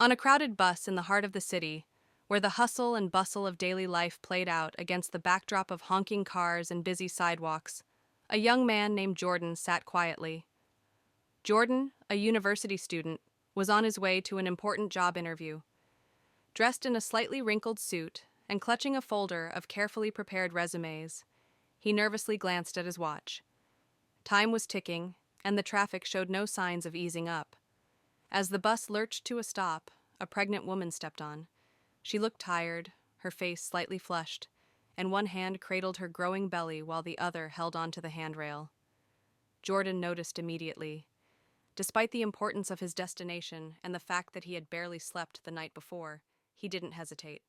On a crowded bus in the heart of the city, where the hustle and bustle of daily life played out against the backdrop of honking cars and busy sidewalks, a young man named Jordan sat quietly. Jordan, a university student, was on his way to an important job interview. Dressed in a slightly wrinkled suit and clutching a folder of carefully prepared resumes, he nervously glanced at his watch. Time was ticking, and the traffic showed no signs of easing up. As the bus lurched to a stop, a pregnant woman stepped on. She looked tired, her face slightly flushed, and one hand cradled her growing belly while the other held onto the handrail. Jordan noticed immediately. Despite the importance of his destination and the fact that he had barely slept the night before, he didn't hesitate.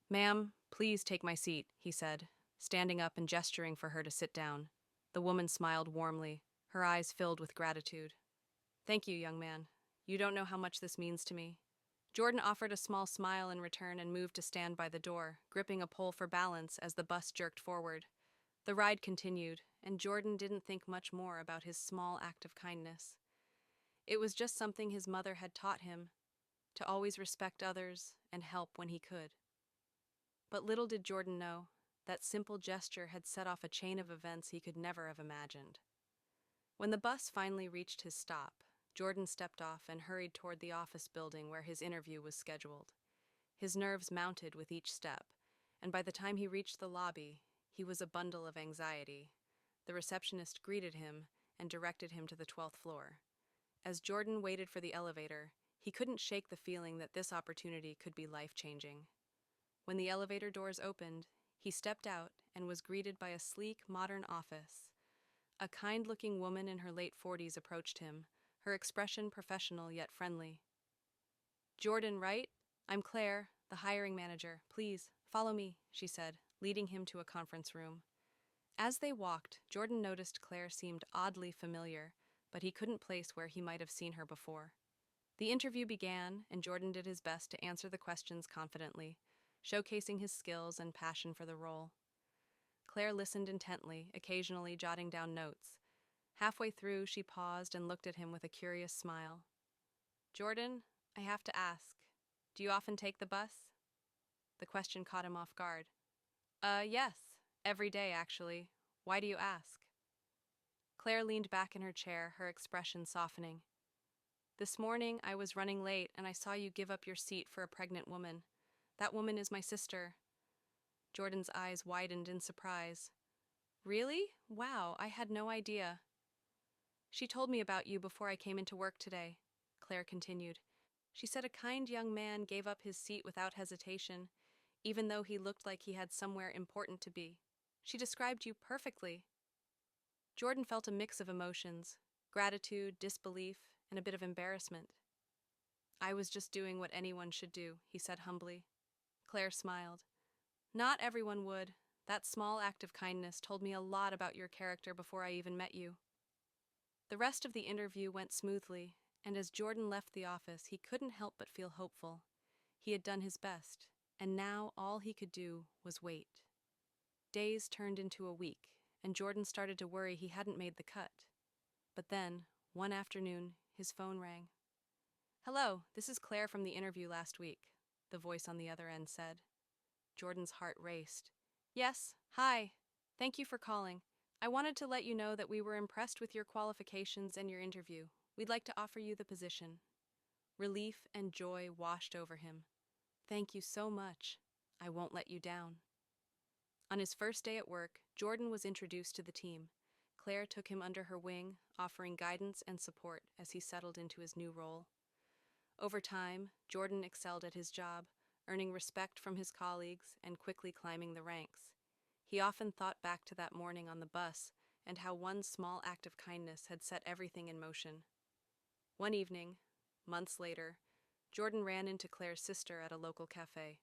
"Ma'am, please take my seat," he said, standing up and gesturing for her to sit down. The woman smiled warmly, her eyes filled with gratitude. "Thank you, young man. You don't know how much this means to me." Jordan offered a small smile in return and moved to stand by the door, gripping a pole for balance as the bus jerked forward. The ride continued, and Jordan didn't think much more about his small act of kindness. It was just something his mother had taught him, to always respect others and help when he could. But little did Jordan know, that simple gesture had set off a chain of events he could never have imagined. When the bus finally reached his stop, Jordan stepped off and hurried toward the office building where his interview was scheduled. His nerves mounted with each step, and by the time he reached the lobby, he was a bundle of anxiety. The receptionist greeted him and directed him to the 12th floor. As Jordan waited for the elevator, he couldn't shake the feeling that this opportunity could be life-changing. When the elevator doors opened, he stepped out and was greeted by a sleek, modern office. A kind-looking woman in her late 40s approached him, her expression professional yet friendly. "Jordan, right? I'm Claire, the hiring manager. Please, follow me," she said, leading him to a conference room. As they walked, Jordan noticed Claire seemed oddly familiar, but he couldn't place where he might have seen her before. The interview began, and Jordan did his best to answer the questions confidently, showcasing his skills and passion for the role. Claire listened intently, occasionally jotting down notes. Halfway through, she paused and looked at him with a curious smile. "Jordan, I have to ask, do you often take the bus?" The question caught him off guard. Yes, every day, actually. Why do you ask?" Claire leaned back in her chair, her expression softening. "This morning, I was running late and I saw you give up your seat for a pregnant woman. That woman is my sister." Jordan's eyes widened in surprise. "Really? Wow, I had no idea." "She told me about you before I came into work today," Claire continued. "She said a kind young man gave up his seat without hesitation, even though he looked like he had somewhere important to be. She described you perfectly." Jordan felt a mix of emotions, gratitude, disbelief, and a bit of embarrassment. "I was just doing what anyone should do," he said humbly. Claire smiled. "Not everyone would. That small act of kindness told me a lot about your character before I even met you." The rest of the interview went smoothly, and as Jordan left the office, he couldn't help but feel hopeful. He had done his best, and now all he could do was wait. Days turned into a week, and Jordan started to worry he hadn't made the cut. But then, one afternoon, his phone rang. "Hello, this is Claire from the interview last week," the voice on the other end said. Jordan's heart raced. "Yes, hi. Thank you for calling. I wanted to let you know that we were impressed with your qualifications and your interview. We'd like to offer you the position." Relief and joy washed over him. "Thank you so much. I won't let you down." On his first day at work, Jordan was introduced to the team. Claire took him under her wing, offering guidance and support as he settled into his new role. Over time, Jordan excelled at his job, earning respect from his colleagues and quickly climbing the ranks. He often thought back to that morning on the bus and how one small act of kindness had set everything in motion. One evening, months later, Jordan ran into Claire's sister at a local cafe.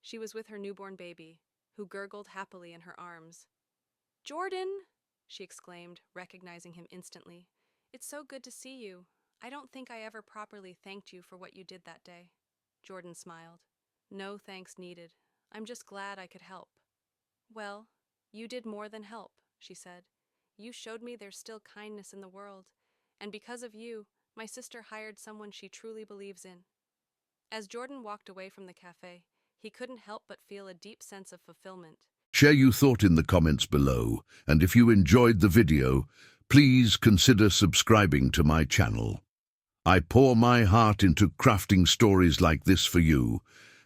She was with her newborn baby, who gurgled happily in her arms. "Jordan!" she exclaimed, recognizing him instantly. "It's so good to see you. I don't think I ever properly thanked you for what you did that day." Jordan smiled. "No thanks needed. I'm just glad I could help." "Well, you did more than help," she said. "You showed me there's still kindness in the world, and because of you, my sister hired someone she truly believes in." As Jordan walked away from the cafe, he couldn't help but feel a deep sense of fulfillment. Share your thought in the comments below, and if you enjoyed the video, please consider subscribing to my channel. I pour my heart into crafting stories like this for you,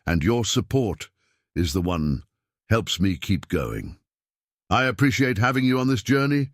and your support is the one helps me keep going. I appreciate having you on this journey,